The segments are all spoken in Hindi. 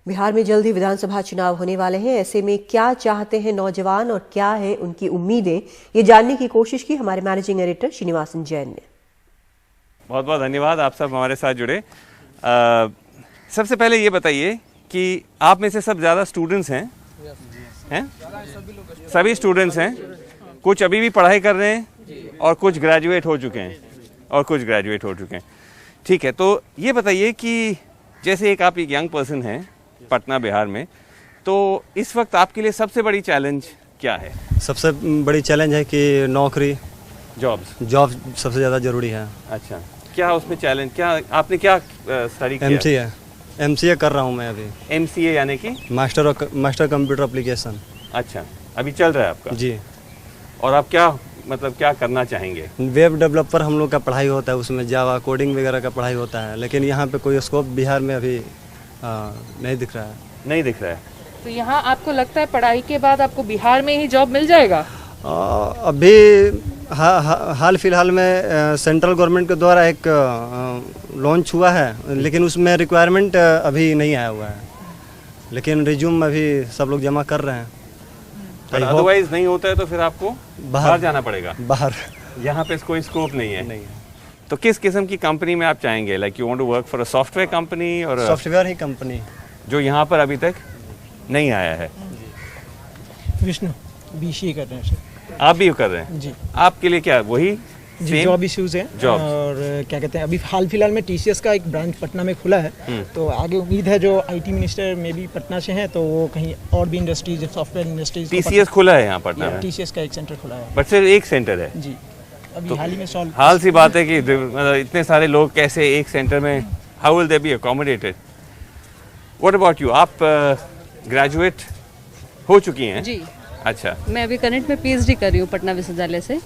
बिहार में जल्द ही विधानसभा चुनाव होने वाले हैं। ऐसे में क्या चाहते हैं नौजवान और क्या है उनकी उम्मीदें, ये जानने की कोशिश की हमारे मैनेजिंग एडिटर श्रीनिवासन जैन ने। बहुत बहुत धन्यवाद, आप सब हमारे साथ जुड़े। सबसे पहले ये बताइए कि आप में से सब ज़्यादा स्टूडेंट्स हैं? सभी स्टूडेंट्स हैं। कुछ अभी भी पढ़ाई कर रहे हैं और कुछ ग्रेजुएट हो चुके हैं ठीक है, तो ये बताइए कि जैसे आप एक यंग पर्सन हैं पटना बिहार में, तो इस वक्त आपके लिए सबसे बड़ी चैलेंज क्या है? सबसे बड़ी चैलेंज है कि नौकरी, जॉब सबसे ज़्यादा ज़रूरी है। अच्छा, क्या उसमें चैलेंज, क्या आपने क्या स्टडी किया? MCA कर रहा हूँ मैं अभी। MCA यानी कि मास्टर कंप्यूटर एप्लीकेशन। अच्छा, अभी चल रहा है आपका? जी। और आप क्या करना चाहेंगे? वेब डेवलपर हम लोग का पढ़ाई होता है, उसमें जावा कोडिंग वगैरह का पढ़ाई होता है, लेकिन यहाँ पे कोई स्कोप बिहार में अभी नहीं दिख रहा है। तो यहाँ आपको लगता है पढ़ाई के बाद आपको बिहार में ही जॉब मिल जाएगा? अभी हाल फिलहाल में सेंट्रल गवर्नमेंट के द्वारा एक लॉन्च हुआ है, लेकिन उसमें रिक्वायरमेंट अभी नहीं आया हुआ है, लेकिन रिज्यूम अभी सब लोग जमा कर रहे हैं। अदरवाइज नहीं होता है तो फिर आपको बाहर जाना पड़ेगा। बाहर यहाँ पे कोई स्कोप नहीं है। तो किस किस्म की कंपनी में आप चाहेंगे? Like you want to work for a software company? और सॉफ्टवेयर ही कंपनी जो यहाँ पर अभी तक नहीं आया है। विष्णु BCA कर रहे हैं सर। आप भी कर रहे हैं? जी। आपके लिए क्या वही जॉब इश्यूज है और क्या कहते हैं, अभी हाल फिलहाल में TCS का एक ब्रांच पटना में खुला है, तो आगे उम्मीद है जो IT मिनिस्टर में भी पटना से हैं, तो वो कहीं और भी इंडस्ट्रीज, सॉफ्टवेयर इंडस्ट्रीज। TCS खुला है यहाँ पटना में? TCS का एक सेंटर खुला है। बट सिर्फ एक सेंटर है? जी, अभी तो हाल ही में हाल सी बात है कि मतलब इतने सारे लोग कैसे एक सेंटर में, how will they B accommodated? What about you, आप ग्रेजुएट हो चुकी हैं? जी। अच्छा, मैं अभी करंट में PhD कर रही हूँ पटना विश्वविद्यालय से,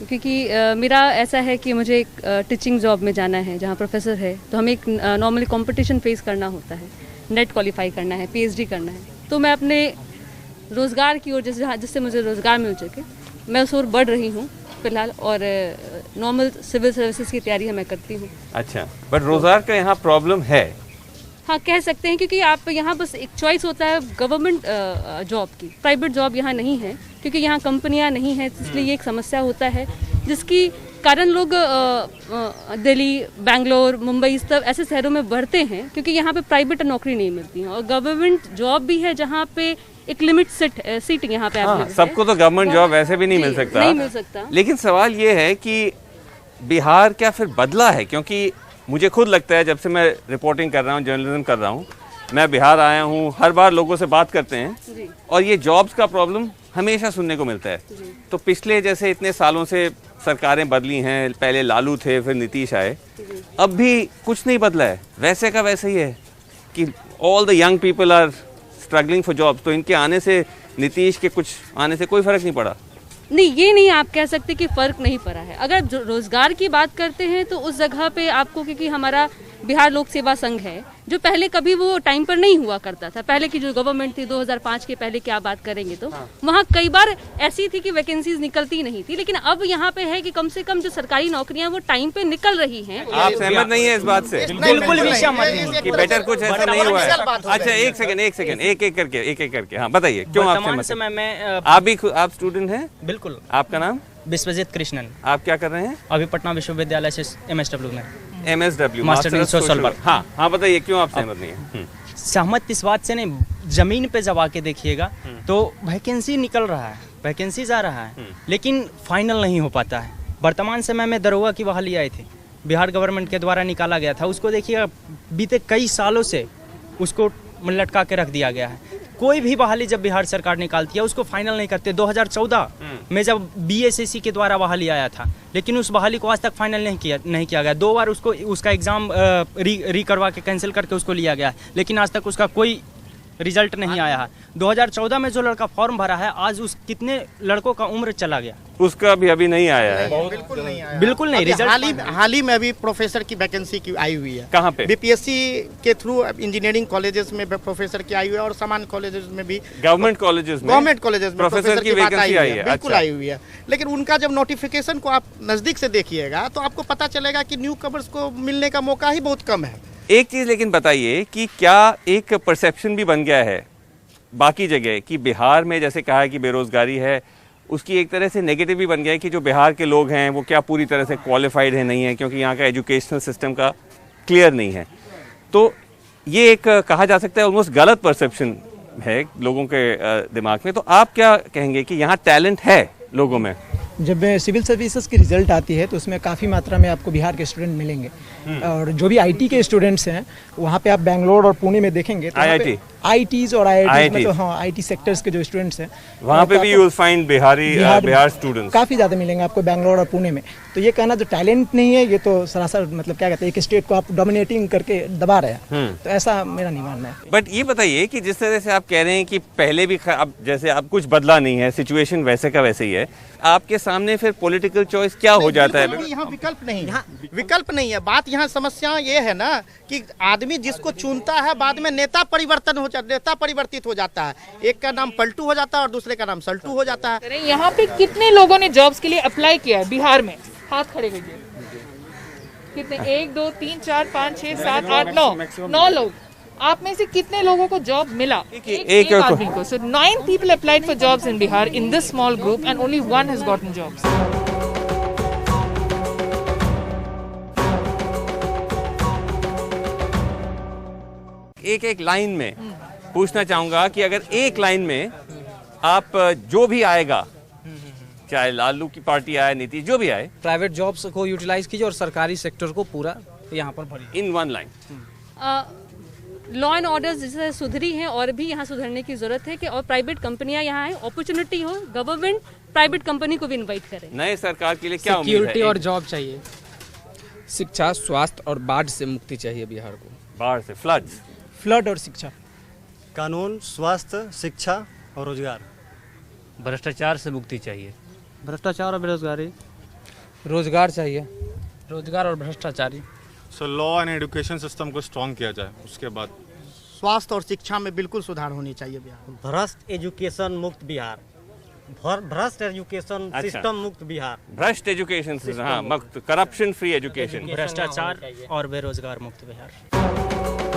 क्योंकि मेरा ऐसा है कि मुझे एक टीचिंग जॉब में जाना है जहाँ प्रोफेसर है, तो हमें एक नॉर्मली कंपटीशन फेस करना होता है, नेट क्वालिफाई करना है, PhD करना है, तो मैं अपने रोज़गार की ओर जिससे मुझे रोज़गार मिल सके मैं उस ओर बढ़ रही हूँ फिलहाल, और नॉर्मल सिविल सर्विसेज की तैयारी मैं करती हूँ। अच्छा, बट रोज़गार का यहाँ प्रॉब्लम है? हाँ, कह सकते हैं, क्योंकि आप यहाँ बस एक चॉइस होता है गवर्नमेंट जॉब की, प्राइवेट जॉब यहाँ नहीं है, क्योंकि यहाँ कंपनियाँ नहीं हैं, इसलिए ये एक समस्या होता है जिसकी कारण लोग दिल्ली, बैंगलोर, इस सब ऐसे शहरों में बढ़ते हैं, क्योंकि यहाँ पे प्राइवेट नौकरी नहीं मिलती है, और गवर्नमेंट जॉब भी है जहाँ पे एक लिमिट सीट यहाँ पे। हाँ, सबको तो गवर्नमेंट जॉब वैसे भी नहीं मिल सकता। लेकिन सवाल ये है कि बिहार क्या फिर बदला है? क्योंकि मुझे खुद लगता है, जब से मैं रिपोर्टिंग कर रहा हूँ, जर्नलिज्म कर रहा हूँ, मैं बिहार आया हूँ, हर बार लोगों से बात करते हैं और ये जॉब्स का प्रॉब्लम हमेशा सुनने को मिलता है। तो पिछले जैसे इतने सालों से सरकारें बदली हैं, पहले लालू थे, फिर नीतीश आए, अब भी कुछ नहीं बदला है, वैसे का वैसे ही है कि all the young people are struggling for jobs. तो इनके आने से, नीतीश के कुछ आने से कोई फर्क नहीं पड़ा? नहीं, ये नहीं आप कह सकते कि फ़र्क नहीं पड़ा है। अगर रोज़गार की बात करते हैं तो उस जगह पे आपको, क्योंकि हमारा बिहार लोक सेवा संघ है, जो पहले कभी वो टाइम पर नहीं हुआ करता था, पहले की जो गवर्नमेंट थी 2005 के पहले की आप बात करेंगे तो वहाँ कई बार ऐसी थी कि वैकेंसीज निकलती नहीं थी, लेकिन अब यहाँ पे है कि कम से कम जो सरकारी नौकरियाँ वो टाइम पे निकल रही हैं। आप सहमत नहीं है इस बात से? बिल्कुल भी सहमत कि बेटर कुछ ऐसा नहीं हुआ है? अच्छा, एक सेकंड, एक करके हाँ बताइए, क्यों आप सहमत? आप स्टूडेंट हैं? बिल्कुल। आपका नाम? विश्वजीत कृष्णन। आप क्या कर रहे हैं? अभी पटना विश्वविद्यालय से MSW में। MSW, master in social work. हाँ बताइए, क्यों आप सहमत नहीं है? सहमत इस बात से नहीं, जमीन पे जब आके देखिएगा तो वैकेंसी निकल रहा है, वैकेंसीज आ रहा है, लेकिन फाइनल नहीं हो पाता है। वर्तमान समय में दरोगा की बहाली आई थी, बिहार गवर्नमेंट के द्वारा निकाला गया था, उसको देखिएगा बीते कई सालों से उसको लटका के रख दिया गया है। कोई भी बहाली जब बिहार सरकार निकालती है उसको फाइनल नहीं करते। 2014 में जब BSSC के द्वारा बहाली आया था, लेकिन उस बहाली को आज तक फाइनल नहीं किया गया। 2 बार उसका एग्ज़ाम री करवा के कैंसिल करके उसको लिया गया, लेकिन आज तक उसका कोई रिजल्ट नहीं आया है। 2014 में जो लड़का फॉर्म भरा है, आज उस कितने लड़कों का उम्र चला गया, उसका भी अभी नहीं आया है। बिल्कुल नहीं। रिजल्ट हाल ही में अभी प्रोफेसर की वैकेंसी की आई हुई है। कहाँ पे? BPSC के थ्रू इंजीनियरिंग कॉलेजेस में प्रोफेसर की आई हुई है, और सामान्य कॉलेजेस में भी, गवर्नमेंट कॉलेजेस में प्रोफेसर की वैकेंसी आई है। बिल्कुल आई हुई है, लेकिन उनका जब नोटिफिकेशन को आप नजदीक से देखिएगा तो आपको पता चलेगा कि न्यू कमर्स को मिलने का मौका ही बहुत कम है। एक चीज़ लेकिन बताइए कि क्या एक परसेप्शन भी बन गया है बाकी जगह कि बिहार में जैसे कहा है कि बेरोजगारी है, उसकी एक तरह से नेगेटिव भी बन गया है कि जो बिहार के लोग हैं वो क्या पूरी तरह से क्वालिफाइड है नहीं है, क्योंकि यहाँ का एजुकेशनल सिस्टम का क्लियर नहीं है। तो ये एक कहा जा सकता है ऑलमोस्ट गलत परसेप्शन है लोगों के दिमाग में। तो आप क्या कहेंगे कि यहाँ टैलेंट है लोगों में? जब सिविल सर्विसेज की रिजल्ट आती है तो उसमें काफ़ी मात्रा में आपको बिहार के स्टूडेंट मिलेंगे, और जो भी आईटी के स्टूडेंट्स हैं वहाँ पे आप बेंगलोर और पुणे में देखेंगे तो आईटीज और आईआईटीज मतलब हाँ आईटी सेक्टर्स के जो स्टूडेंट्स हैं वहाँ पे भी you will find Bihar students काफ़ी ज़्यादा मिलेंगे आपको बेंगलोर और पुणे में। तो ये कहना जो टैलेंट नहीं है, ये तो सरासर मतलब क्या कहते हैं, एक स्टेट को आप डोमिनेटिंग करके दबा रहे हैं, तो ऐसा मेरा नहीं मानना है। बट ये बताइए कि जिस तरह से आप कह रहे हैं कि पहले भी अब जैसे अब कुछ बदला नहीं है, सिचुएशन वैसे का वैसे ही है, आपके सामने फिर पॉलिटिकल चॉइस क्या हो जाता है? यहाँ विकल्प नहीं है, विकल्प नहीं है। बात यहाँ समस्या ये है ना कि आदमी जिसको चुनता है बाद में नेता परिवर्तित हो जाता है। एक का नाम पलटू हो जाता है और दूसरे का नाम सल्टू हो जाता है। यहाँ पे कितने लोगों ने जॉब्स के लिए अप्लाई किया है बिहार में? हाथ खड़े करिए। कितने? 1 2 3 4 5 6 7 8 9 लोग। आप में से कितने लोगों को जॉब मिला? एक आदमी को। So 9 people applied for jobs in Bihar in this small group and only 1 has gotten jobs. एक लाइन में पूछना चाहूंगा कि अगर एक लाइन में आप जो भी आएगा, चाहे लालू की पार्टी आए, नीतीश जो भी आए, प्राइवेट जॉब्स को यूटिलाइज कीजिए और सरकारी सेक्टर को पूरा यहाँ पर भरिए। In one line law and order जैसे सुधरी हैं और भी यहाँ सुधरने की जरूरत है कि और प्राइवेट कंपनियां यहाँ आए, अपॉर्चुनिटी हो, गवर्नमेंट प्राइवेट कंपनी को भी इनवाइट करे। नए सरकार के लिए क्या उम्मीद है? सिक्योरिटी और जॉब चाहिए, शिक्षा, स्वास्थ्य और बाढ़ से मुक्ति चाहिए बिहार को। बाढ़ से, फ्लड और शिक्षा, कानून, स्वास्थ्य, शिक्षा और रोजगार। भ्रष्टाचार से मुक्ति चाहिए। भ्रष्टाचार और बेरोजगारी। रोजगार चाहिए, रोजगार और भ्रष्टाचारी। So law and education system को स्ट्रॉन्ग किया जाए, उसके बाद स्वास्थ्य और शिक्षा में बिल्कुल सुधार होनी चाहिए बिहार। भ्रष्ट एजुकेशन मुक्त बिहार, भ्रष्ट एजुकेशन सिस्टम मुक्त बिहार। भ्रष्ट एजुकेशन सिस्टम, हाँ, मुक्त, करप्शन फ्री एजुकेशन। भ्रष्टाचार और बेरोजगार मुक्त बिहार।